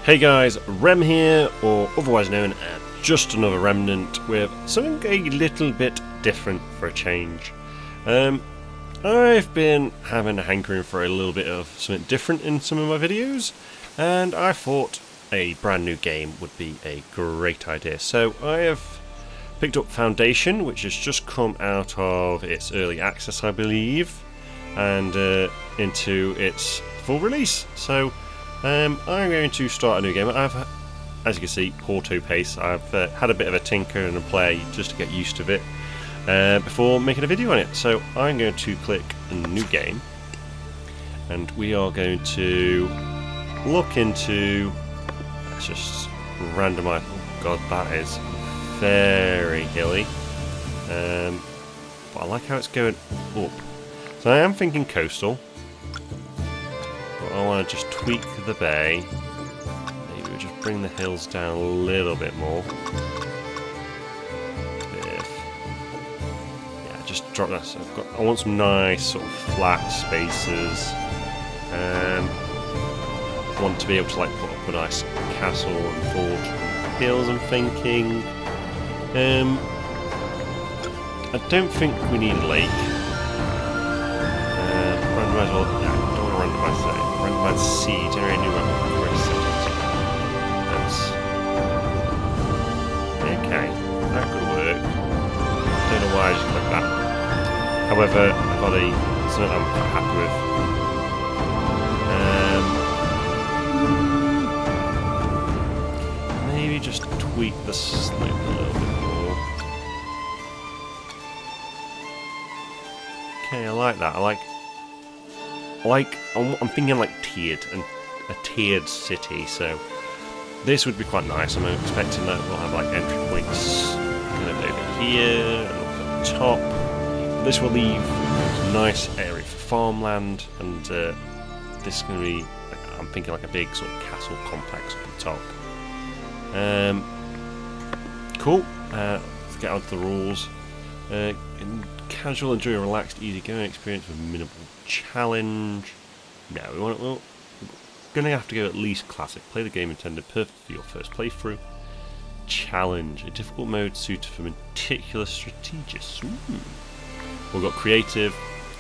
Hey guys, Rem here, or otherwise known as Just Another Remnant, with something a little bit different for a change. I've been having a hankering for a little bit of something different in some of my videos, and I thought a brand new game would be a great idea. So I have picked up Foundation, which has just come out of its early access, I believe, and into its full release. So I'm going to start a new game. As you can see, auto pace. I've had a bit of a tinker and a play just to get used to it before making a video on it. So I'm going to click new game, and we are going to look into. Let's just randomize. Oh god, that is very hilly. But I like how it's going up. So I am thinking coastal. I want to just tweak the bay. Maybe we'll just bring the hills down a little bit more. Yeah, just drop that. So I want some nice sort of flat spaces. I want to be able to like put up a nice castle and fort and hills. I'm thinking. I don't think we need a lake. Randomize well. Yeah, I don't want to randomize that. Randomize C, generate new weapon for quest settings. That's okay. That could work. Don't know why I just clicked that. However, I've got something I'm quite happy with. Maybe just tweak the slope a little bit more. Okay, I like that. I'm thinking like tiered and a tiered city, so this would be quite nice. I'm expecting that we'll have like entry points kind of over here and up at the top. This will leave a nice area for farmland, and this is going to be, I'm thinking like a big sort of castle complex at the top. Cool. Let's get on to the rules. Casual, enjoy a relaxed, easy-going experience with minimal challenge. No, we're going to have to go at least classic. Play the game intended perfect for your first playthrough. Challenge, a difficult mode suited for meticulous strategists. We've got creative,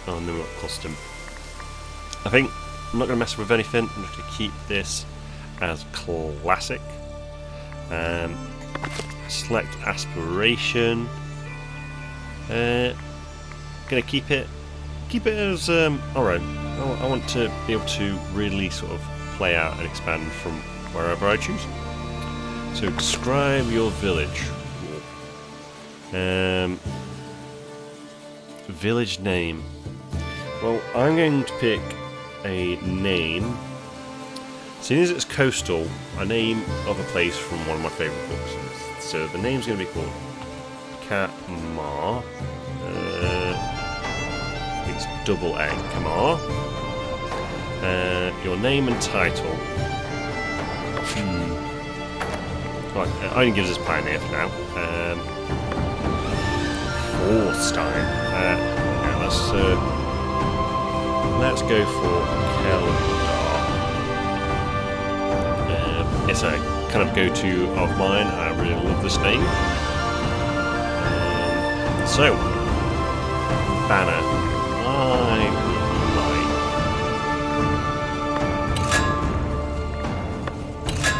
and then we've got custom. I think I'm not going to mess with anything. I'm just going to keep this as classic. Select aspiration. Gonna keep it as alright. I want to be able to really sort of play out and expand from wherever I choose. So describe your village. Village name. Well, I'm going to pick a name. Seeing as it's coastal, a name of a place from one of my favourite books. So the name's going to be called Camaar. It's double A, Camaar. Your name and title. Right, it only gives us Pioneer for now. Forstein. Yeah, let's go for Keldar. It's a kind of go-to of mine. I really love this name. So, banner. I would like.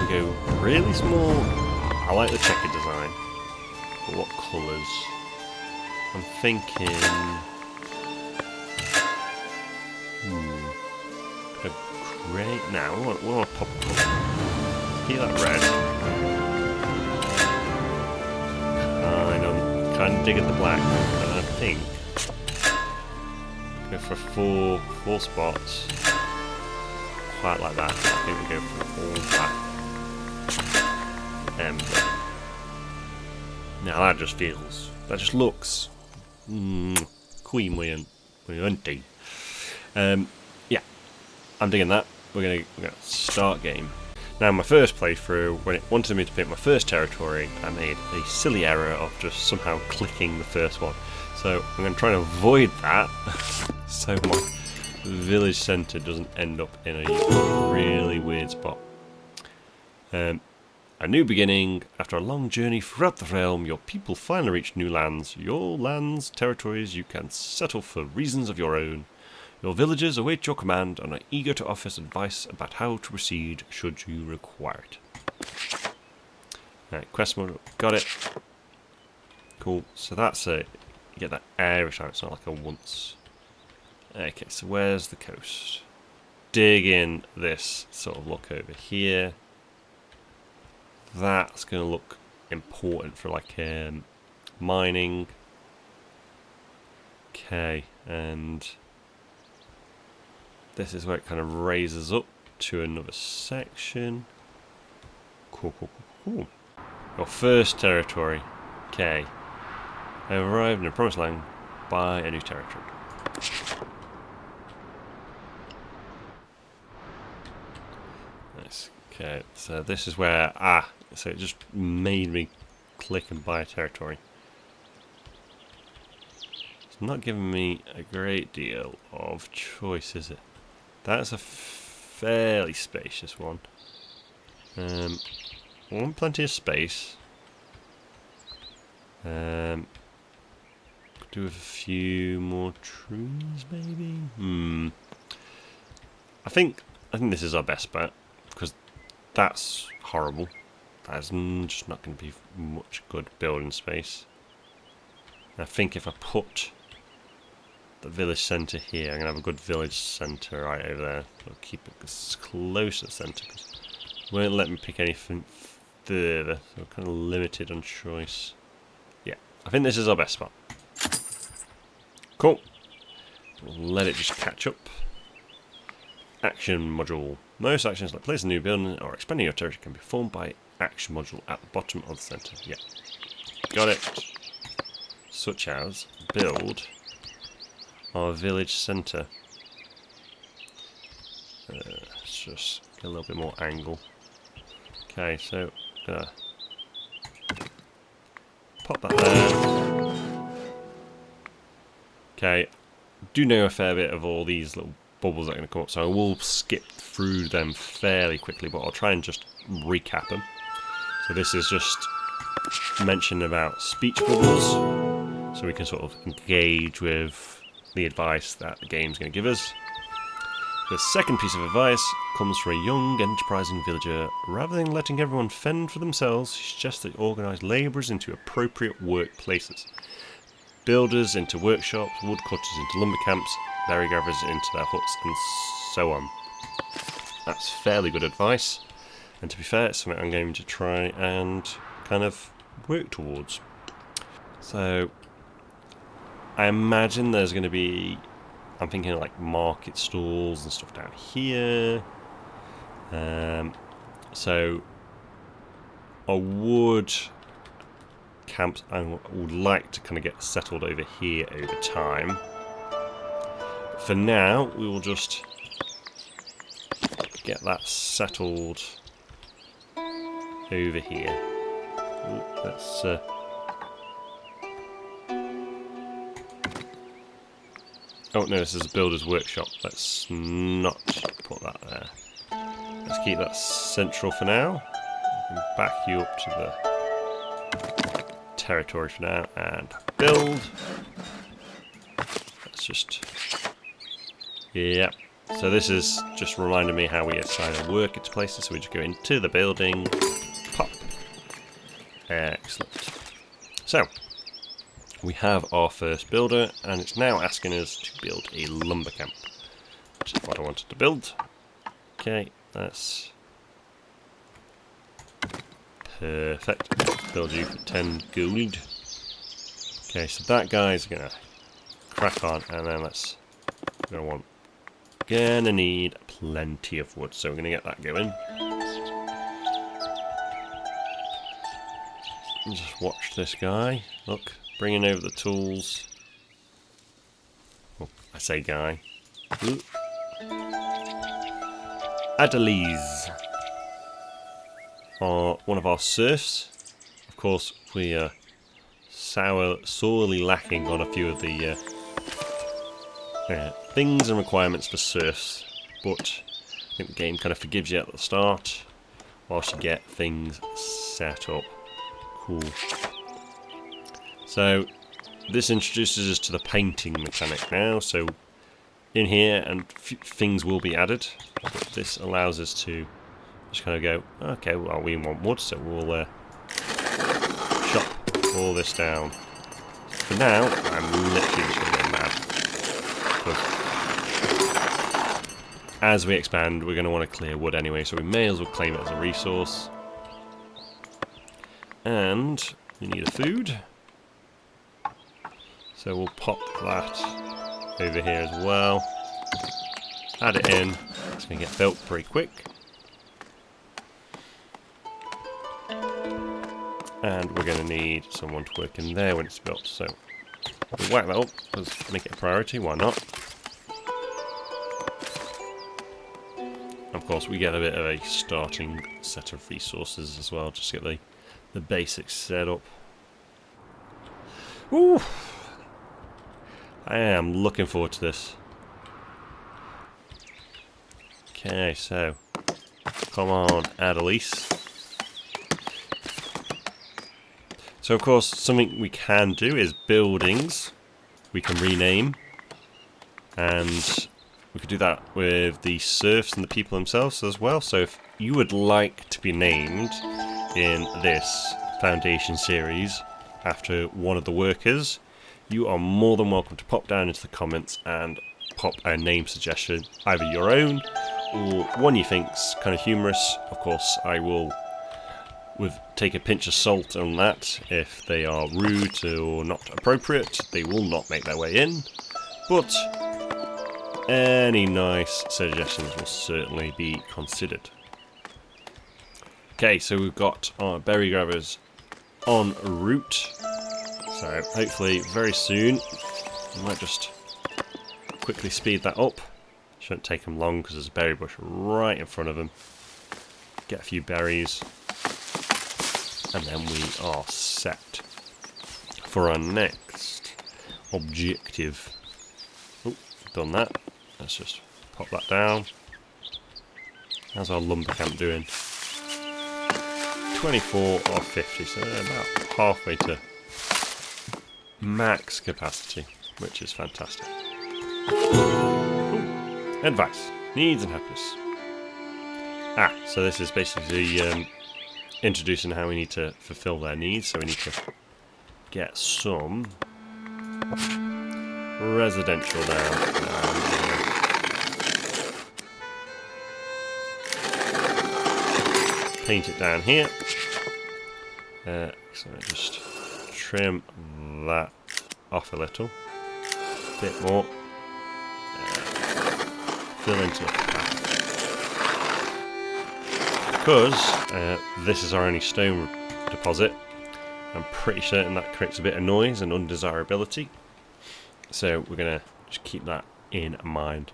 We go really small. I like the checkered design. But what colours? I'm thinking. A grey. No, we want a pop colour. Keep that red. Kind of dig at the black, and I think go for four spots, quite like that. I think we go for all black ember. Now that just looks queen we auntie. Yeah, I'm digging that. We're gonna start game. Now, my first playthrough, when it wanted me to pick my first territory, I made a silly error of just somehow clicking the first one. So I'm going to try and avoid that, so my village centre doesn't end up in a really weird spot. A new beginning. After a long journey throughout the realm, your people finally reach new lands. Your lands, territories you can settle for reasons of your own. Your villagers await your command and are eager to offer advice about how to proceed should you require it. Alright, quest mode, got it. Cool, so that's it. You get that Irish out, it's not like a once. Okay, so where's the coast? Dig in this sort of look over here. That's going to look important for like mining. Okay, and this is where it kind of raises up to another section. Cool, cool, cool, cool. Your first territory. Okay. I have arrived in a promised land by a new territory. Nice. Okay, so this is where... so it just made me click and buy a territory. It's not giving me a great deal of choice, is it? That's a fairly spacious one. I want plenty of space. Could do with a few more trees, maybe. I think this is our best bet because that's horrible. That's just not going to be much good building space. I think if I put the village centre here, I'm going to have a good village centre right over there. I'll keep it as close to the centre because it won't let me pick anything further. So I'm kind of limited on choice. Yeah, I think this is our best spot. Cool. We'll let it just catch up. Action module. Most actions like placing a new building or expanding your territory can be performed by action module at the bottom of the centre. Yeah. Got it. Such as build our village centre. Let's just get a little bit more angle. Okay, so pop that there. Okay, do know a fair bit of all these little bubbles that are going to come up, so I will skip through them fairly quickly, but I'll try and just recap them. So this is just mention about speech bubbles, so we can sort of engage with the advice that the game's going to give us. The second piece of advice comes from a young, enterprising villager. Rather than letting everyone fend for themselves, he suggests they organise labourers into appropriate workplaces. Builders into workshops, woodcutters into lumber camps, berry gatherers into their huts, and so on. That's fairly good advice, and to be fair, it's something I'm going to try and kind of work towards. So, I imagine there's going to be, I'm thinking of like market stalls and stuff down here. So, a wood camps I would like to kind of get settled over here over time. But for now, we will just get that settled over here. Ooh, let's oh no, this is a builder's workshop. Let's not put that there. Let's keep that central for now. And back you up to the territory for now and build. Let's just, yeah. So this is just reminding me how we assign our work into places. So we just go into the building, pop. Excellent. So we have our first builder, and it's now asking us to build a lumber camp, which is what I wanted to build. Okay, that's perfect. Build you for 10 gold. Okay, so that guy's gonna crack on, and then gonna need plenty of wood, so we're gonna get that going. And just watch this guy. Look, bringing over the tools. Oh, I say guy. Ooh. Adelise, one of our serfs. Of course, we are sorely lacking on a few of the things and requirements for serfs, but I think the game kind of forgives you at the start whilst you get things set up. Cool. So this introduces us to the painting mechanic now. So in here, and things will be added. But this allows us to just kind of go, okay, well, we want wood, so we'll chop all this down. For now, I'm literally just going to go mad. As we expand, we're going to want to clear wood anyway, so we may as well claim it as a resource. And we need a food. So we'll pop that over here as well. Add it in. It's going to get built pretty quick. And we're going to need someone to work in there when it's built. So we'll whack that up. Let's make it a priority. Why not? Of course, we get a bit of a starting set of resources as well, just to get the basics set up. Woo! I am looking forward to this. Okay, so come on, Annalise. So of course, something we can do is buildings we can rename, and we could do that with the serfs and the people themselves as well. So if you would like to be named in this Foundation series after one of the workers, you are more than welcome to pop down into the comments and pop a name suggestion, either your own or one you think's kind of humorous. Of course, I will take a pinch of salt on that. If they are rude or not appropriate, they will not make their way in. But any nice suggestions will certainly be considered. Okay, so we've got our berry grabbers en route. So hopefully very soon, we might just quickly speed that up. Shouldn't take them long because there's a berry bush right in front of them. Get a few berries, and then we are set for our next objective. Oh, done that. Let's just pop that down. How's our lumber camp doing? 24 or 50, so about halfway to max capacity, which is fantastic. Ooh. Advice, needs and happiness. So this is basically introducing how we need to fulfill their needs. So we need to get some residential down. Paint it down here. So just trim that off a little. Bit more. Fill into the path. Because this is our only stone deposit, I'm pretty certain that creates a bit of noise and undesirability. So we're going to just keep that in mind.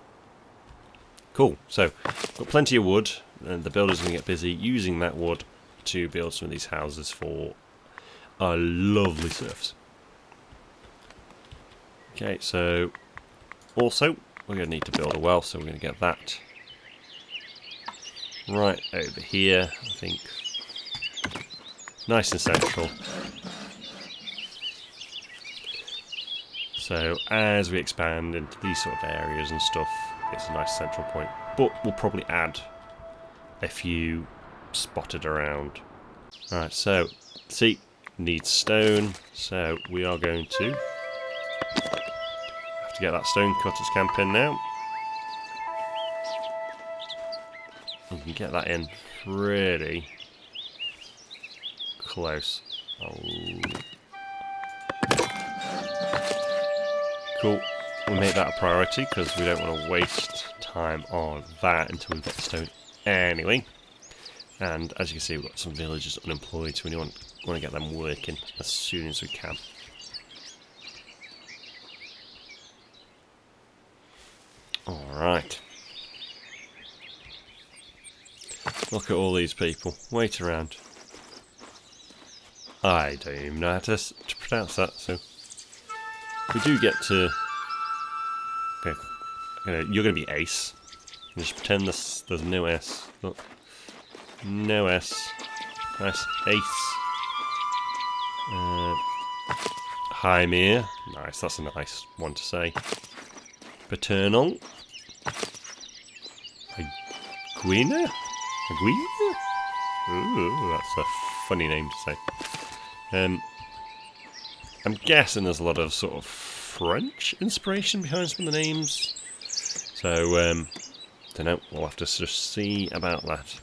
Cool, so got plenty of wood, and the builder's going to get busy using that wood to build some of these houses for our lovely serfs. Okay, so also we're going to need to build a well, so we're going to get that right over here, I think. Nice and central. So as we expand into these sort of areas and stuff, it's a nice central point. But we'll probably add a few spotted around. Alright, so see, needs stone, so we are going to have to get that stone cutter's camp in now. We can get that in pretty close. Cool. We'll make that a priority because we don't want to waste time on that until we've got the stone anyway. And as you can see, we've got some villagers unemployed, so we want to get them working as soon as we can. Alright. Look at all these people. Wait around. I don't even know how to pronounce that, so we do get to... Okay, you're going to be Ace. Just pretend there's no S. Look. No S. Nice ace. Hymir. Nice, that's a nice one to say. Paternal. Aguina? Aguina? Ooh, that's a funny name to say. I'm guessing there's a lot of sort of French inspiration behind some of the names. So, don't know, we'll have to just see about that.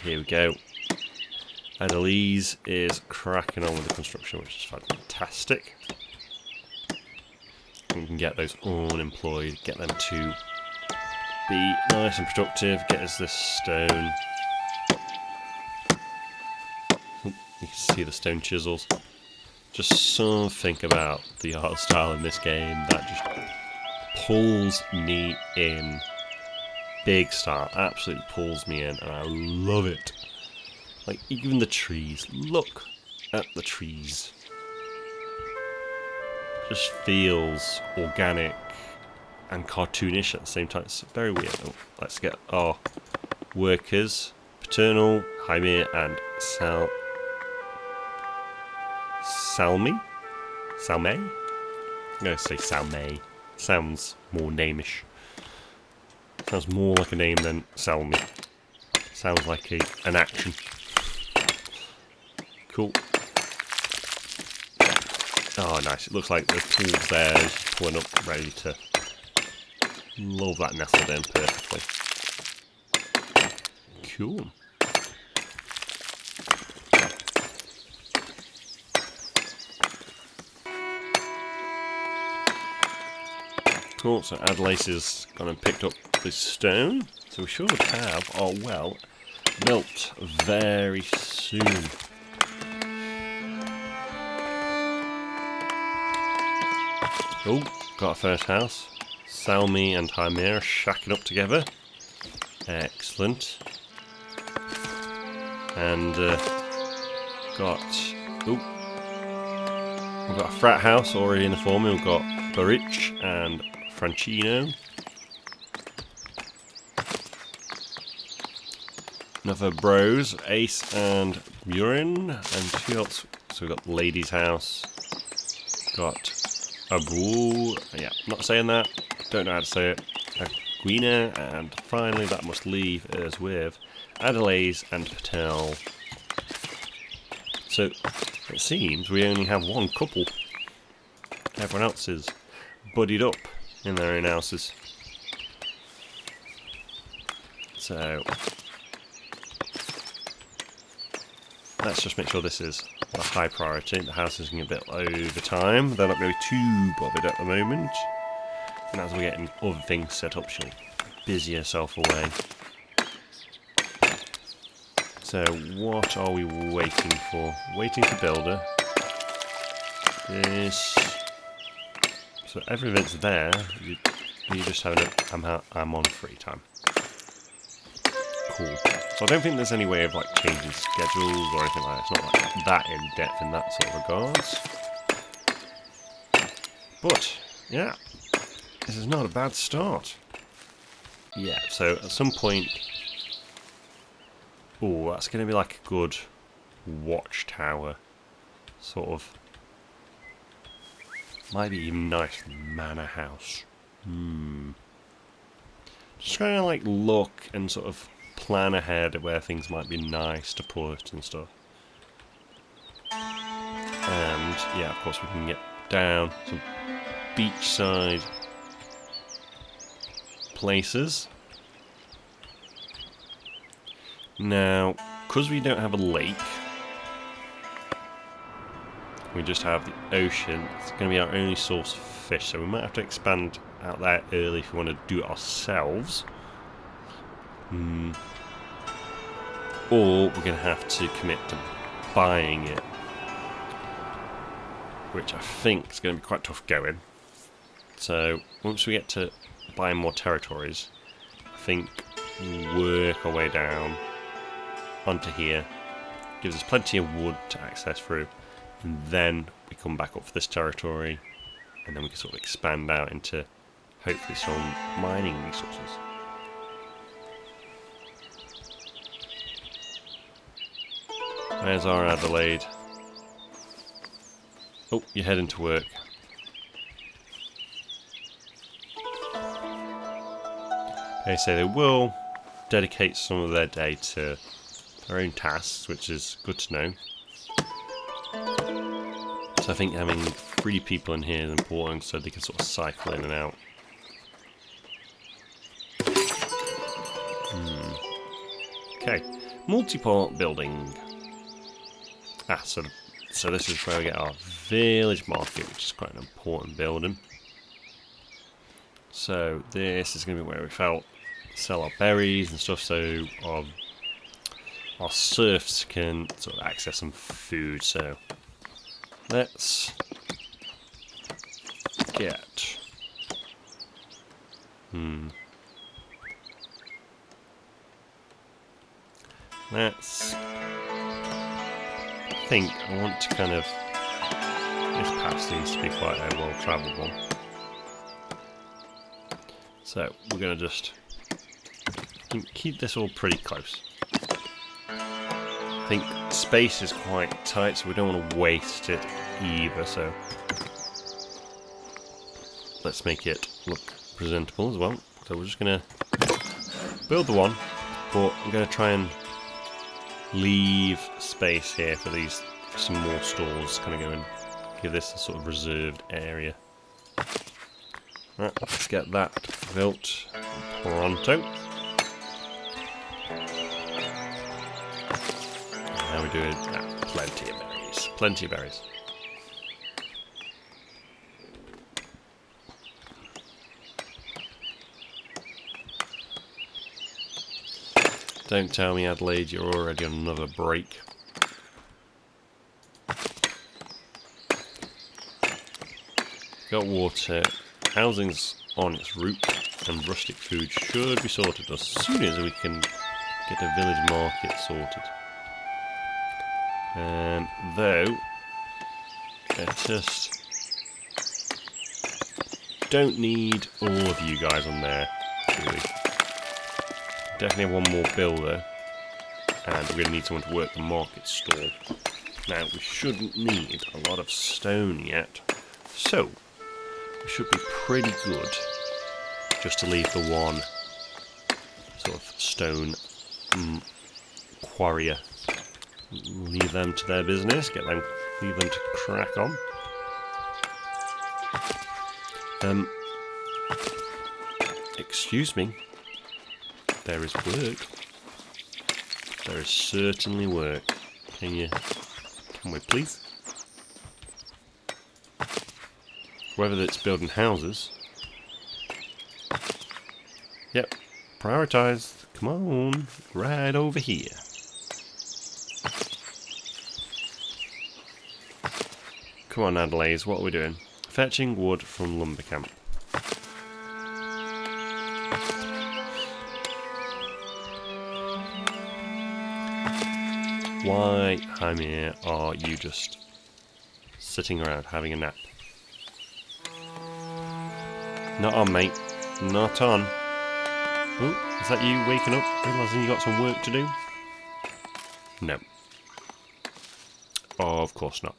Here we go. Adelise is cracking on with the construction, which is fantastic. We can get those unemployed, get them to be nice and productive, get us this stone. You can see the stone chisels. Just something about the art style in this game that just pulls me in. Big style, absolutely pulls me in, and I love it. Like, even the trees, look at the trees. Just feels organic and cartoonish at the same time. It's very weird. Oh, let's get our workers. Paternal, Hymir, and Salme? I'm going to say Salme. Sounds more namish. Sounds more like a name than Salme. Sounds like an action. Cool. Oh, nice. It looks like the pool's there, just pulling up, ready to... Love that nestled in perfectly. Cool. Cool, so Adelaide has gone and picked up this stone, so we should have our well built very soon. Oh, got our first house. Salme and Hymir shacking up together. Excellent. And we've got a frat house already in the forming. We've got Barich and Francino. Another bros, Ace and Murin. And who else? So we've got Lady's house. Got Abu. Yeah, not saying that. Don't know how to say it. Aguina. And finally, that must leave us with Adelaide and Patel. So it seems we only have one couple. Everyone else is buddied up in their own houses. So let's just make sure this is a high priority. The house is getting a bit over time. They're not going to be too bothered at the moment. And as we're getting other things set up, she'll busy herself away. So what are we waiting for? Waiting for builder. This. So everything's there. You just having a. I'm on free time. Cool. So I don't think there's any way of like changing schedules or anything like that. It's not like that in depth in that sort of regards. But yeah, this is not a bad start. Yeah. So at some point. Oh, that's going to be like a good watchtower, sort of. Might be even nice manor house. Just trying to like look and sort of plan ahead at where things might be nice to put and stuff. And yeah, of course we can get down some beachside places. Now, because we don't have a lake, we just have the ocean. It's going to be our only source of fish, so we might have to expand out there early if we want to do it ourselves. Or we're going to have to commit to buying it, which I think is going to be quite tough going. So once we get to buying more territories, I think we'll work our way down onto here. Gives us plenty of wood to access through, and then we come back up for this territory, and then we can sort of expand out into hopefully some mining resources. There's our Adelaide. Oh, you're heading to work. They say they will dedicate some of their day to their own tasks, which is good to know. So I think having 3 people in here is important so they can sort of cycle in and out. Okay, multi-part building. So this is where we get our village market, which is quite an important building. So this is going to be where we sell our berries and stuff, so our serfs can sort of access some food. So let's get I think I want to kind of, this path seems to be quite a well travelled one. So we're going to just keep this all pretty close. I think space is quite tight, so we don't want to waste it either, so let's make it look presentable as well. So we're just going to build the one, but I'm going to try and leave space here for some more stalls, kind of go and give this a sort of reserved area. Right, let's get that built pronto. How we doing? Plenty of berries. Plenty of berries. Don't tell me, Adelaide, you're already on another break. Got water, housing's on its route, and rustic food should be sorted as soon as we can get a village market sorted. Though, I just don't need all of you guys on there, really. Definitely have one more builder, and we're going to need someone to work the market stall. Now, we shouldn't need a lot of stone yet, so we should be pretty good just to leave the one sort of stone quarrier. Leave them to their business, leave them to crack on. Excuse me. There is work. There is certainly work. Can we please? Whether it's building houses. Yep. Prioritise. Come on. Right over here. Come on, Adelaide. What are we doing? Fetching wood from lumber camp. Why, Jaime, are you just sitting around having a nap? Not on, mate. Not on. Oh, is that you waking up, realising you got some work to do? No. Of course not.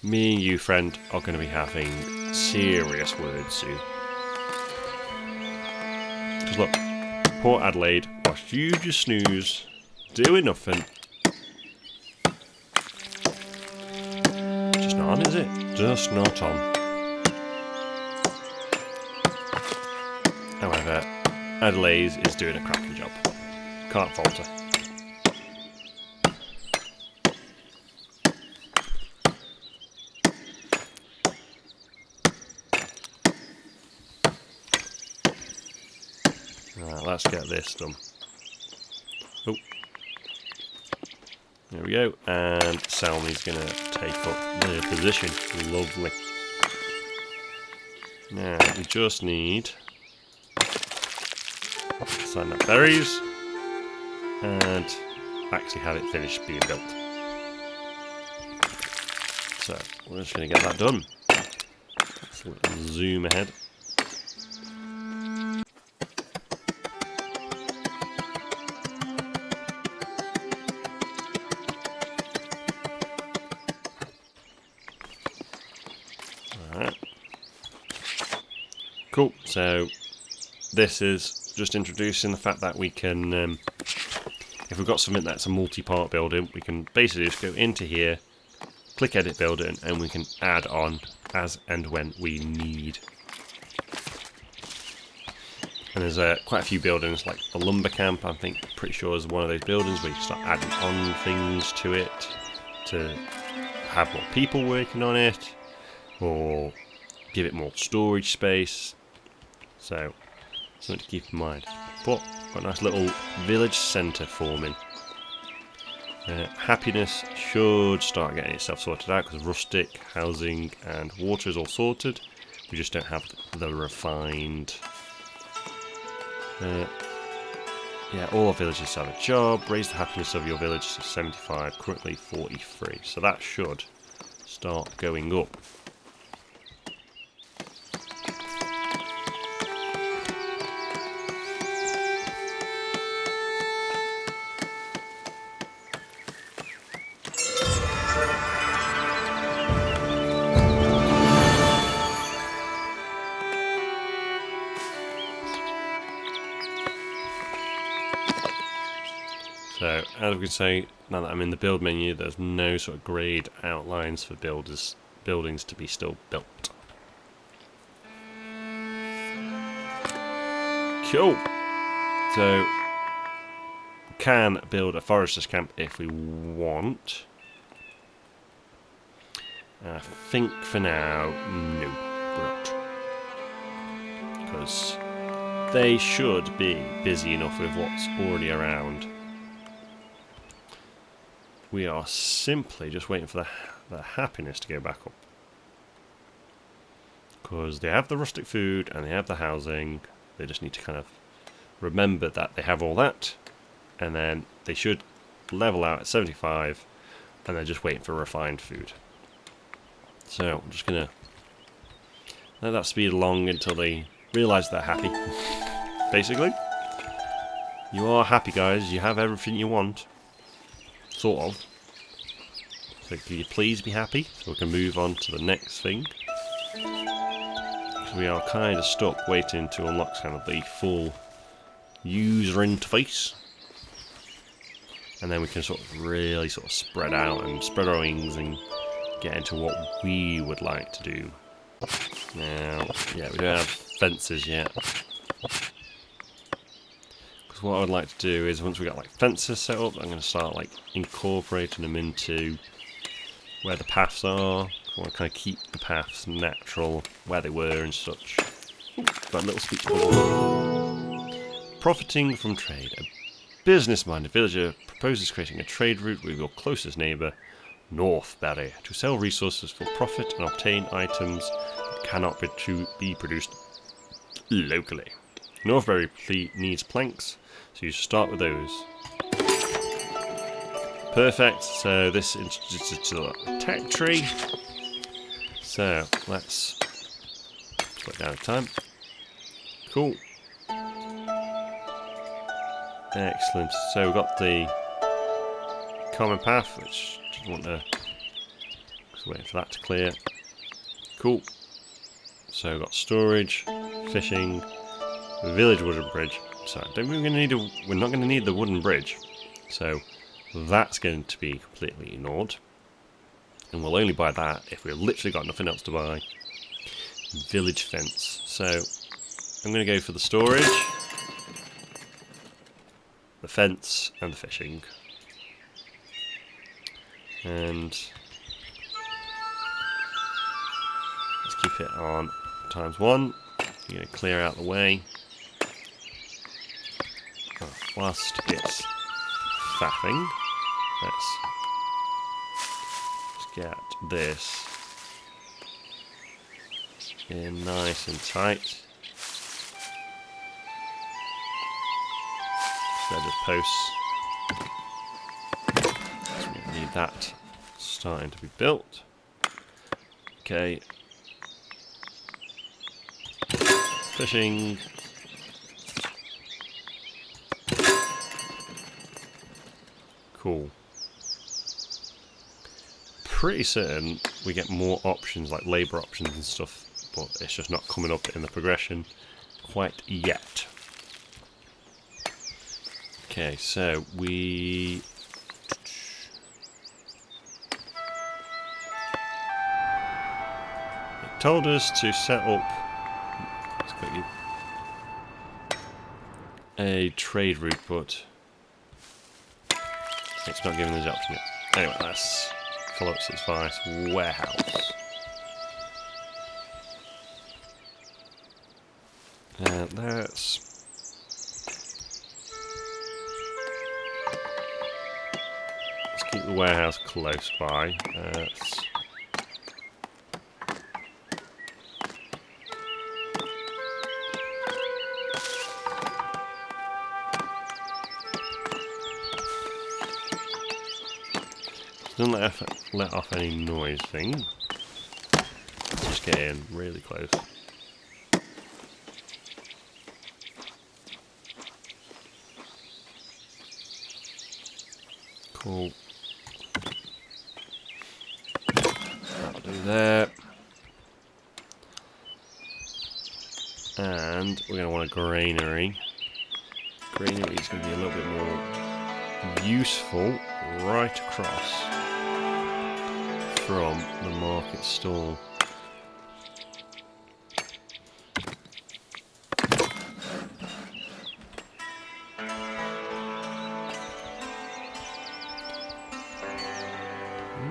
Me and you, friend, are going to be having serious words soon. Because look, poor Adelaide, whilst you just snooze, doing nothing. Just not on, is it? Just not on. However, Adelaide is doing a cracking job. Can't fault her. Right, let's get this done. Oh. There we go, and Salmi's going to take up the position. Lovely. Now, we just need to sign up berries and actually have it finished being built. So, we're just going to get that done. So, zoom ahead. Cool, so this is just introducing the fact that we can, if we've got something that's a multi-part building, we can basically just go into here, click edit building, and we can add on as and when we need. And there's quite a few buildings, like the lumber camp, I think, pretty sure is one of those buildings where you start adding on things to it to have more people working on it, or give it more storage space. So, something to keep in mind. But, got a nice little village centre forming. Happiness should start getting itself sorted out, because rustic, housing, and water is all sorted. We just don't have the refined... yeah, all our villages have a job. Raise the happiness of your village to 75, currently 43. So that should start going up. So, as we can say, now that I'm in the build menu, there's no sort of grade outlines for buildings to be still built. Cool! So, we can build a forester's camp if we want. I think for now, no, we're not. Because they should be busy enough with what's already around. We are simply just waiting for the happiness to go back up. Because they have the rustic food and they have the housing. They just need to kind of remember that they have all that. And then they should level out at 75. And they're just waiting for refined food. So I'm just going to let that speed along until they realise they're happy. Basically. You are happy, guys. You have everything you want. Sort of. So can you please be happy so we can move on to the next thing? So we are kind of stuck waiting to unlock kind of the full user interface. And then we can sort of really sort of spread out and spread our wings and get into what we would like to do. Now, yeah, we don't have fences yet. What I would like to do is, once we got like fences set up, I'm going to start like incorporating them into where the paths are. I want to kind of keep the paths natural where they were and such. Ooh, got a little speech bubble. Profiting from trade. A business-minded villager proposes creating a trade route with your closest neighbour, Northberry, to sell resources for profit and obtain items that cannot be produced locally. Northberry needs planks, so you start with those. Perfect, so this introduces to the tech tree. So, let's slow it down a time. Cool. Excellent, so we've got the common path, which doesn't want to... Just waiting for that to clear. Cool. So we've got storage, fishing, village wooden bridge. So I don't think we're not going to need the wooden bridge. So that's going to be completely ignored. And we'll only buy that if we've literally got nothing else to buy. Village fence. So I'm going to go for the storage, the fence, and the fishing. And let's keep it on ×1. I'm going to clear out the way. Whilst it's faffing, let's get this in nice and tight. Set of posts. So we need that starting to be built. Okay. Fishing. Cool. Pretty certain we get more options, like labour options and stuff, but it's just not coming up in the progression quite yet. Okay, so we... It told us to set up... It's got you. A trade route, but it's not giving us the option yet. Anyway, let's follow up its advice. Warehouse. Let's keep the warehouse close by. Don't let off any noise thing. Just get in really close. Cool. That'll do that. And we're going to want a granary. Granary is going to be a little bit more useful right across from the market stall.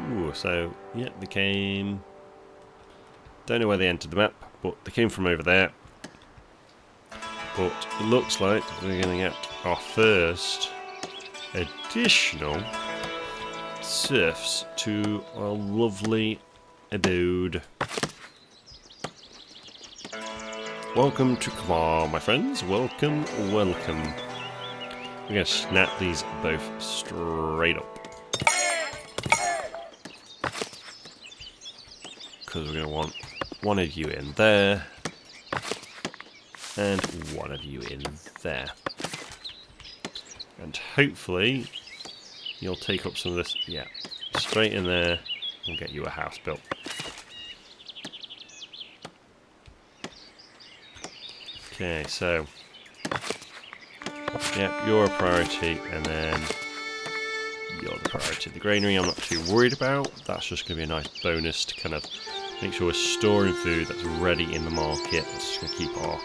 Ooh, so yeah, they came. Don't know where they entered the map, but they came from over there. But it looks like we're going to get our first additional serfs to our lovely abode. Welcome to Camaar, my friends. Welcome, welcome. We're going to snap these both straight up, because we're going to want one of you in there and one of you in there. And hopefully you'll take up some of this, yeah, straight in there and get you a house built. Okay, so, yeah, you're a priority, and then you're the priority. The granary I'm not too worried about. That's just going to be a nice bonus to kind of make sure we're storing food that's ready in the market. That's just going to keep our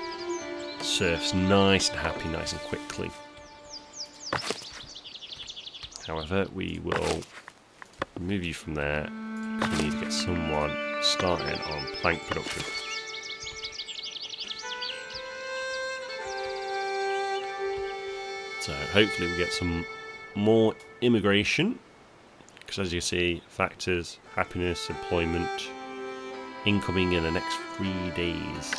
serfs nice and happy, nice and quickly. However, we will remove you from there, because we need to get someone started on plank production. So hopefully we get some more immigration, because as you see, factors, happiness, employment, incoming in the next 3 days.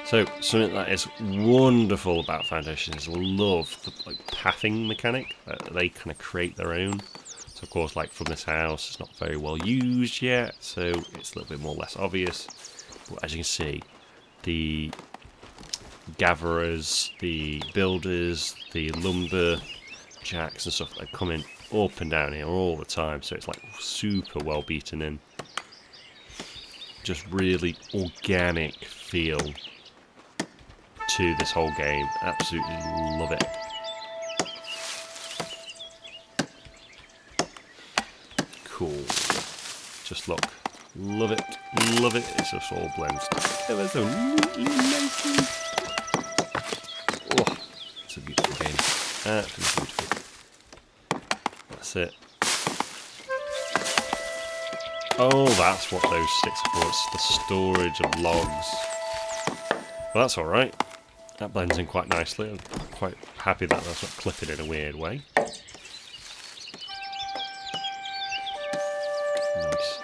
So something that is wonderful about Foundation is I love the pathing mechanic. They kind of create their own. So of course, like from this house, it's not very well used yet, so it's a little bit more less obvious. But as you can see, the gatherers, the builders, the lumber jacks and stuff, they're coming up and down here all the time. So it's like super well beaten in. Just really organic feel to this whole game. Absolutely love it. Cool. Just look. Love it. Love it. It's just all blends together so neatly, nicely. Oh, it's a beautiful game. Absolutely beautiful. That's it. Oh, that's what those sticks are for. It's the storage of logs. Well, that's alright. That blends in quite nicely. I'm quite happy that that's not clipping in a weird way. Nice.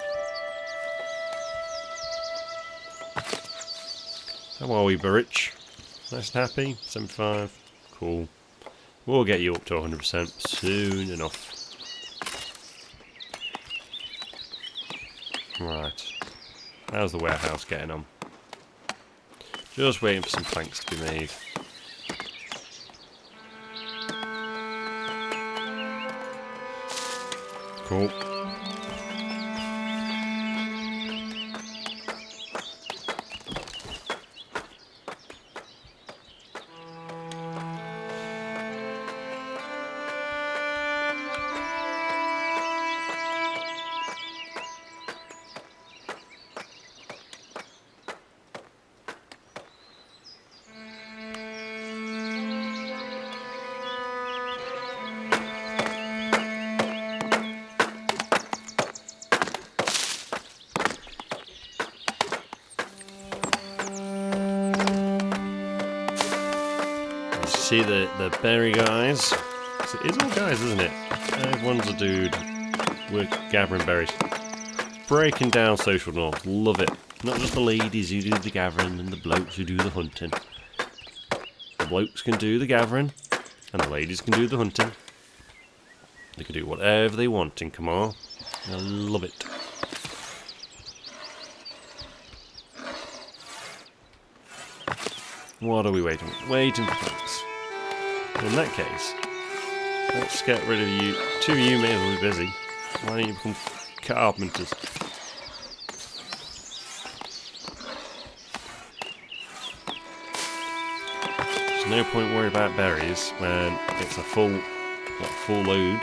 How are we, Burrich? Nice and happy? 75? Cool. We'll get you up to 100% soon enough. Right. How's the warehouse getting on? Just waiting for some planks to be made. Cool. See the berry guys. It's all guys, isn't it? Everyone's a dude. We're gathering berries. Breaking down social norms. Love it. Not just the ladies who do the gathering and the blokes who do the hunting. The blokes can do the gathering and the ladies can do the hunting. They can do whatever they want in Camaar. I love it. What are we waiting for? Waiting for planks. In that case, let's get rid of you. Two of you may as well be busy. Why don't you become carpenters? There's no point worrying about berries when it's a full load.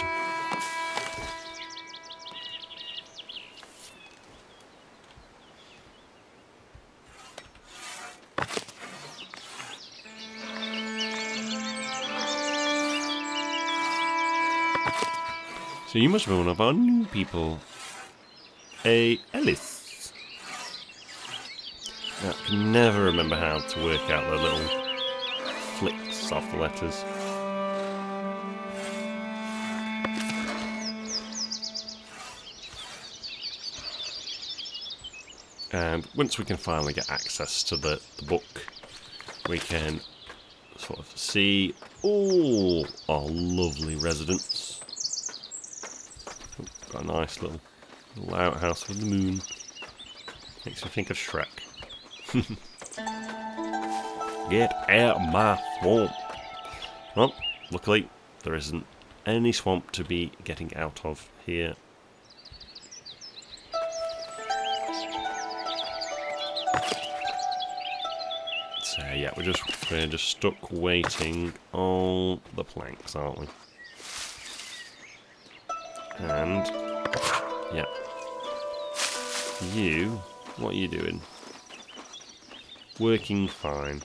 So you must be one of our new people. Ellis. Now, I can never remember how to work out the little flicks off the letters. And once we can finally get access to the book, we can sort of see all our lovely residents. Got a nice little outhouse with the moon. Makes me think of Shrek. Get out of my swamp. Well, luckily there isn't any swamp to be getting out of here. So yeah, we're just stuck waiting on the planks, aren't we? And yeah, you, what are you doing? Working fine.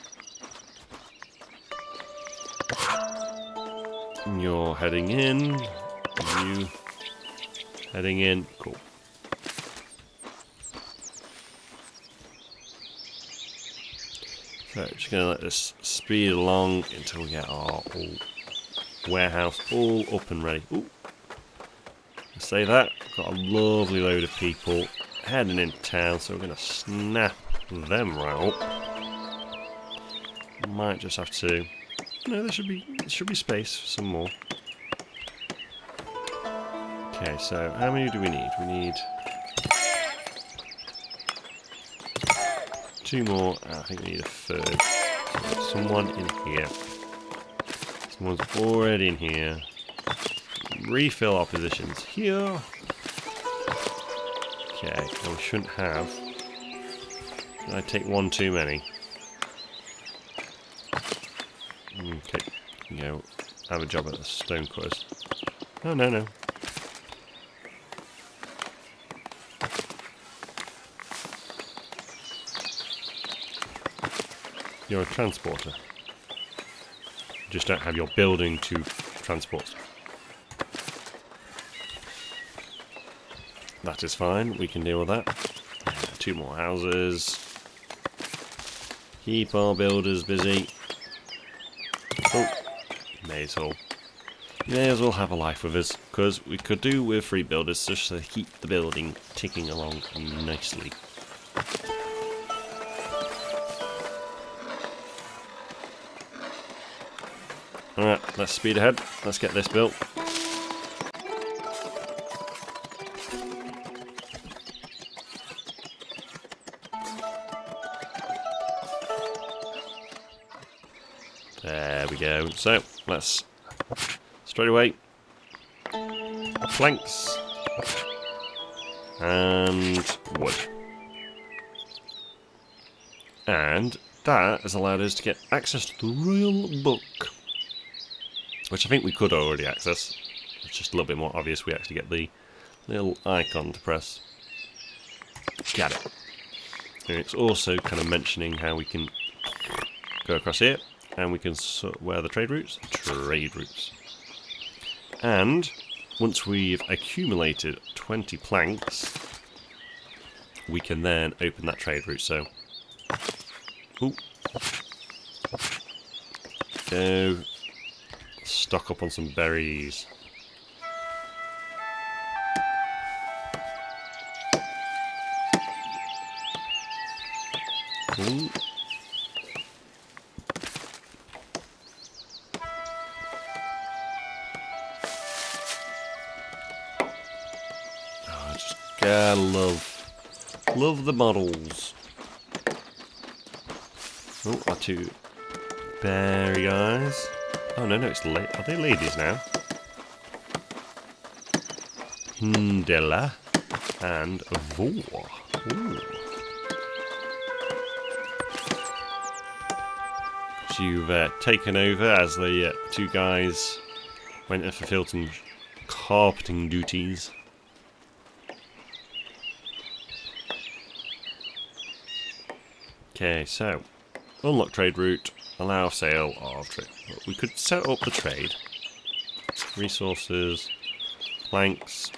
And you're heading in. You heading in. Cool. So just gonna let this speed along until we get our warehouse all up and ready. Ooh. Say that, got a lovely load of people heading into town, so we're going to snap them right up. Might just have to. No, there should be space for some more. Okay, so how many do we need? We need 2 more. I think we need a third. So someone in here. Someone's already in here. Refill our positions here. Okay, well, we shouldn't have. Did I take 1 too many? Okay, go have a job at the stone cutters. Oh, no. You're a transporter. You just don't have your building to transport. That is fine, we can deal with that. 2 more houses. Keep our builders busy. Oh, may as well have a life with us, because we could do with 3 builders just to keep the building ticking along nicely. Alright, let's speed ahead. Let's get this built. There we go. So, let's straight away. Planks. And wood. And that has allowed us to get access to the royal book, which I think we could already access. It's just a little bit more obvious. We actually get the little icon to press. Got it. And it's also kind of mentioning how we can go across here, and we can where are the trade routes? Trade routes. And once we've accumulated 20 planks, we can then open that trade route. So, ooh, go stock up on some berries. Ooh. Gotta love the models. Oh, our two berry guys. Oh no, it's are they ladies now? Hindela and Vor. Ooh. So you've taken over as the two guys went and fulfilled some carpeting duties. Okay, so unlock trade route, allow sale of trade. We could set up the trade. Resources, planks.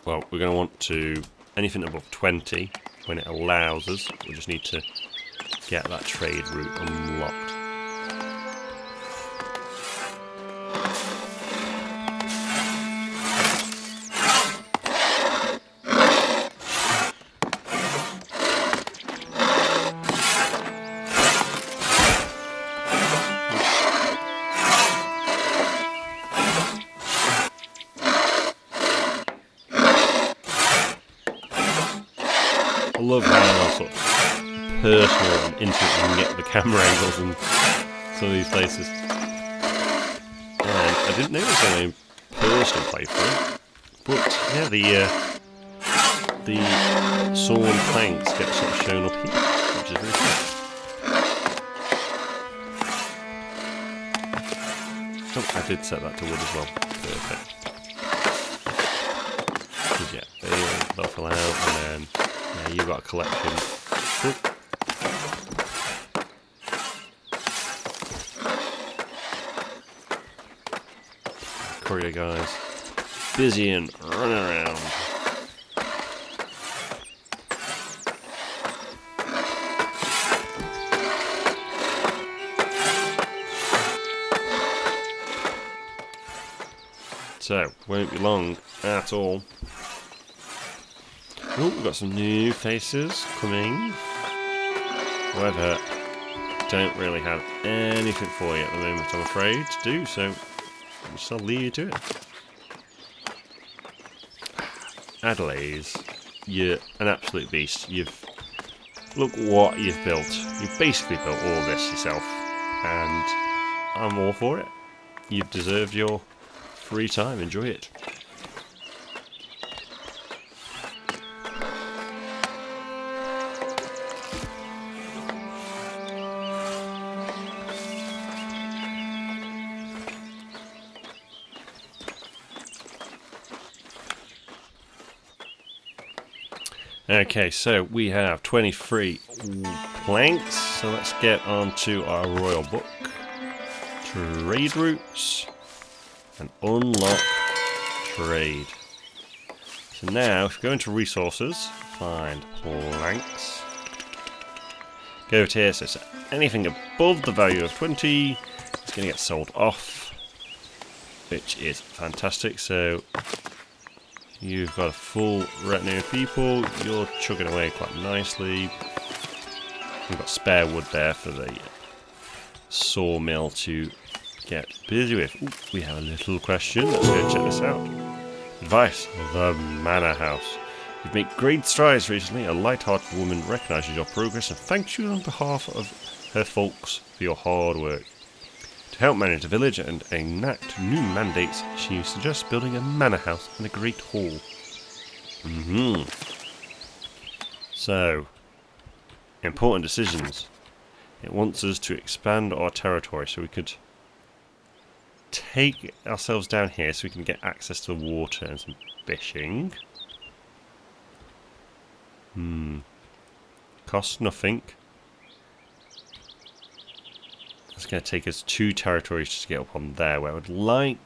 Well, we're going to want to anything above 20 when it allows us. We just need to get that trade route unlocked. I love how sort of personal and intimate you can get the camera angles in some of these places. And I didn't know it was only personal playthrough, but yeah, the sawn planks get sort of shown up here, which is really cool. Oh, I did set that to wood as well. Perfect. Because yeah, they'll fill out, and then yeah, you've got a collection. Cool. Courier guys, busy and running around. So, won't be long at all. Oh, we've got some new faces coming. However, don't really have anything for you at the moment, I'm afraid, to do, so I'll leave you to it. Adelaide, you're an absolute beast. Look what you've built. You've basically built all this yourself, and I'm all for it. You've deserved your free time. Enjoy it. Okay, so we have 23 planks, so let's get on to our royal book. Trade routes and unlock trade. So now, if we go into resources, find planks. Go to here, so anything above the value of 20 is going to get sold off, which is fantastic. So you've got a full retinue of people, you're chugging away quite nicely. We've got spare wood there for the sawmill to get busy with. Ooh, we have a little question, let's go check this out. Advice, the Manor House. You've made great strides recently. A light-hearted woman recognises your progress and thanks you on behalf of her folks for your hard work. To help manage the village and enact new mandates, she suggests building a manor house and a great hall. So, important decisions. It wants us to expand our territory, so we could take ourselves down here so we can get access to the water and some fishing. Costs nothing. That's going to take us 2 territories just to get up on there, where I would like...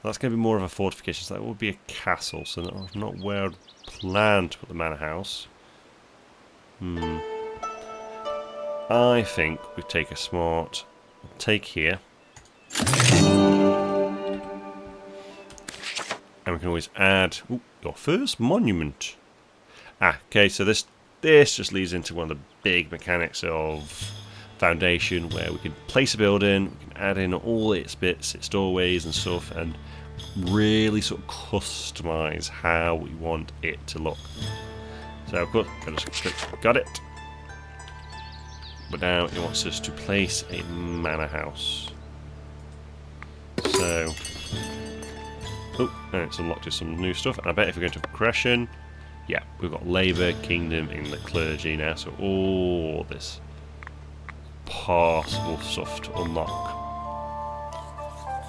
Well, that's going to be more of a fortification, so that would be a castle, so that's not where I'd plan to put the manor house. I think we take a smart... take here. And we can always add... Ooh, your first monument. Okay, so this just leads into one of the big mechanics of Foundation, where we can place a building, we can add in all its bits, its doorways and stuff, and really sort of customise how we want it to look. So of course, I just got it. But now it wants us to place a manor house. So, and it's unlocked us some new stuff. And I bet if we go to progression, yeah, we've got Labour, Kingdom in the clergy now. So all this possible stuff to unlock.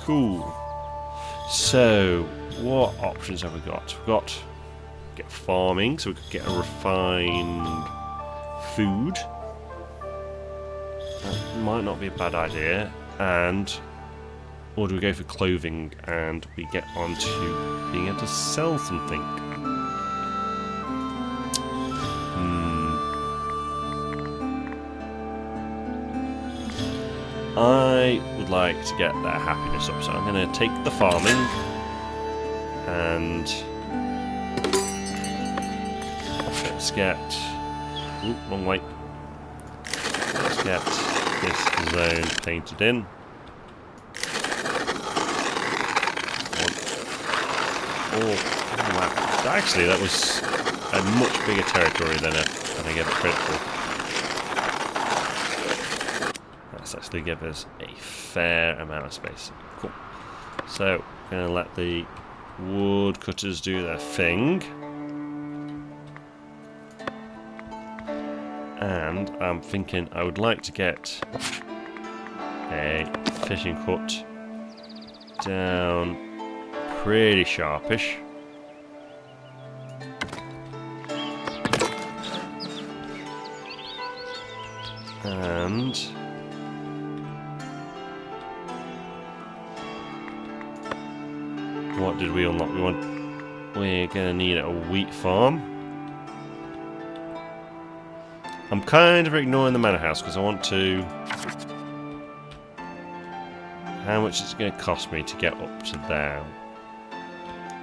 Cool. So, what options have we got? We've got get farming, so we could get a refined food. That might not be a bad idea. Or do we go for clothing and we get onto being able to sell something? I would like to get their happiness up, so I'm going to take the farming and let's get... Ooh, wrong way. Let's get this zone painted in. Oh, wow. Actually, that was a much bigger territory than I gave it credit for. That's actually give us a fair amount of space. Cool. So, we're going to let the woodcutters do their thing. And I'm thinking I would like to get a fishing hut down pretty sharpish. And what did we unlock? We're gonna need a wheat farm. I'm kind of ignoring the manor house because I want to... How much is it going to cost me to get up to there?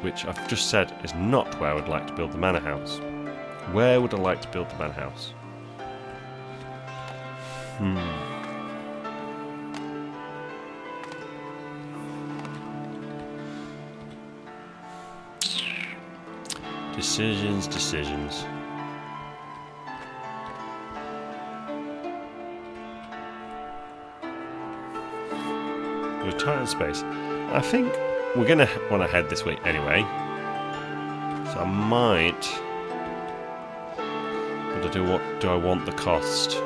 Which I've just said is not where I would like to build the manor house. Where would I like to build the manor house? Decisions. We're tight on space. I think we're going to want to head this way anyway. So I might... Do I want the cost?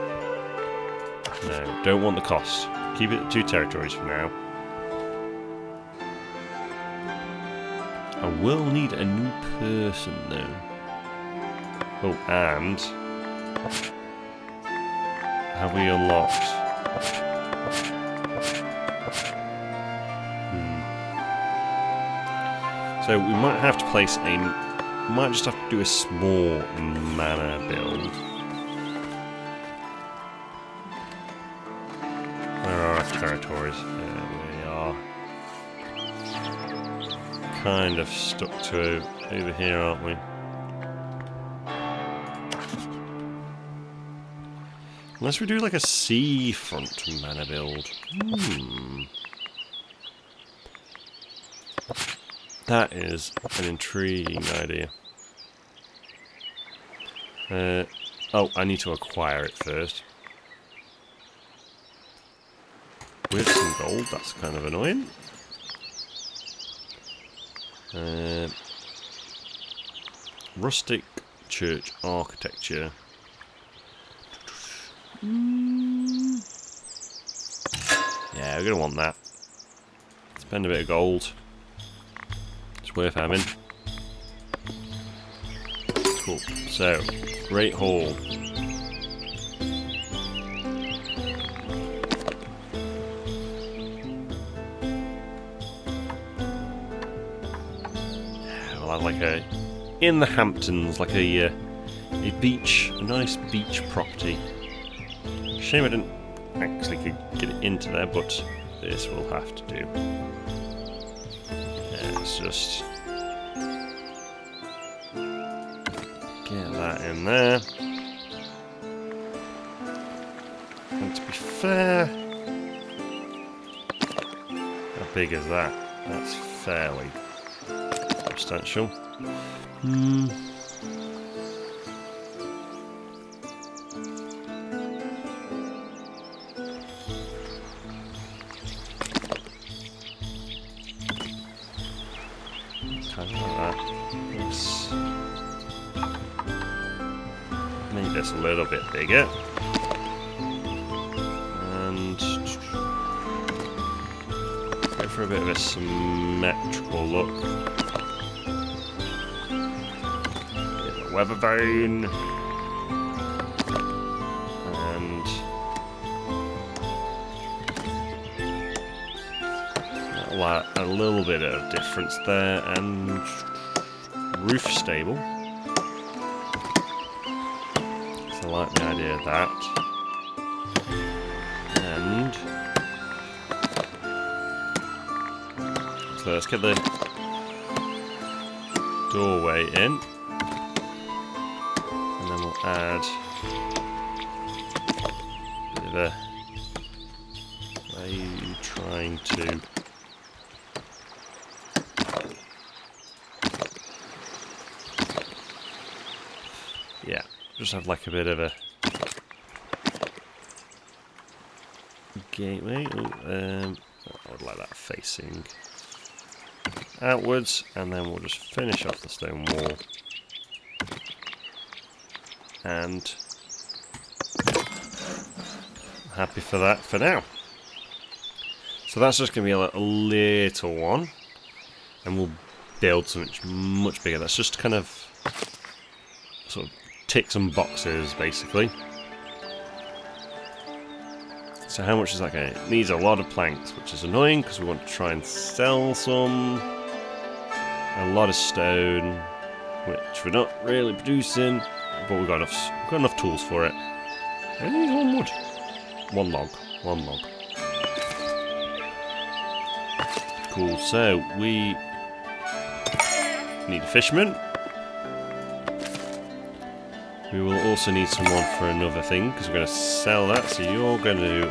No, don't want the cost. Keep it at 2 territories for now. I will need a new person though. Oh, and... Have we unlocked... So we might have to place a... Might just have to do a small manor build. Where are our territories? There we are. Kind of stuck to over here, aren't we? Unless we do like a seafront manor build. That is an intriguing idea. Oh, I need to acquire it first. with some gold. That's kind of annoying. Rustic church architecture. Yeah, we're going to want that. Spend a bit of gold. It's worth having. Cool. So, Great Hall. We'll have like a... in the Hamptons, like a beach, a nice beach property. Shame I didn't actually could get it into there, but this will have to do. Let's just get that in there. And to be fair, how big is that? That's fairly substantial. Kind of like that. Let's make this a little bit bigger. And go for a bit of a symmetrical look. Get the weather vane. And a little bit of difference there, and roof stable. So I like the idea of that. And so let's get the doorway in, and then we'll add a bit of a... Are you trying to... Yeah, just have like a bit of a gateway. I would like that facing outwards, and then we'll just finish off the stone wall. And happy for that for now. So that's just going to be a little one, and we'll build something much bigger. That's just kind of sort of tick some boxes, basically. So how much is that going to... It needs a lot of planks, which is annoying because we want to try and sell some. A lot of stone, which we're not really producing, but we've got enough tools for it. It needs one wood. One log. Cool, so we need a fisherman. We will also need someone for another thing, because we're going to sell that. So you're going to do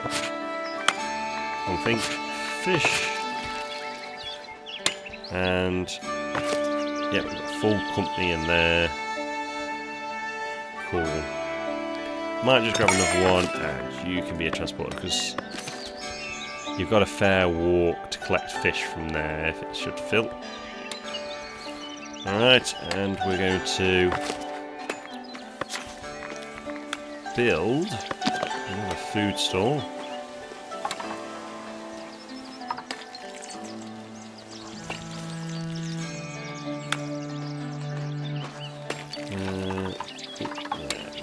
one thing, fish. And yeah, we've got a full company in there. Cool. Might just grab another one, and you can be a transporter, because you've got a fair walk to collect fish from there if it should fill. Alright, and we're going to build another food stall.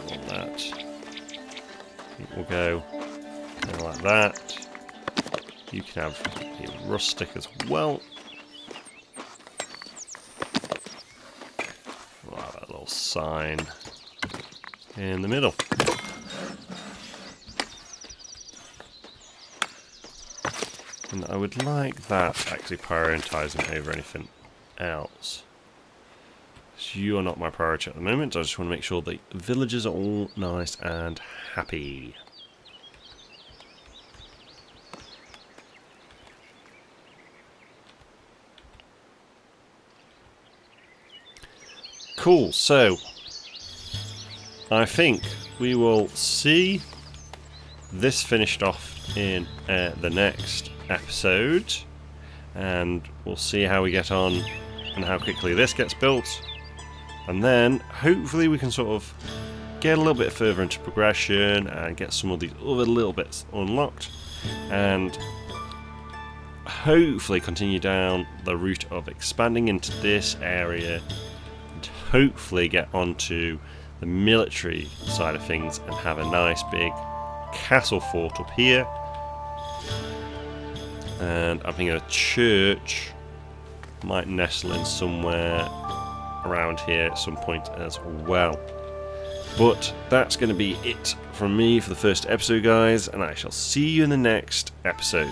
Want that. We'll go like that. You can have a rustic as well. We'll have that little sign in the middle. And I would like that actually prioritising over anything else. So you are not my priority at the moment. I just want to make sure the villagers are all nice and happy. Cool, so I think we will see this finished off in the next episode, and we'll see how we get on and how quickly this gets built, and then hopefully we can sort of get a little bit further into progression and get some of these other little bits unlocked, and hopefully continue down the route of expanding into this area and hopefully get onto the military side of things and have a nice big castle fort up here. And I think a church might nestle in somewhere around here at some point as well. But that's going to be it from me for the first episode, guys, and I shall see you in the next episode.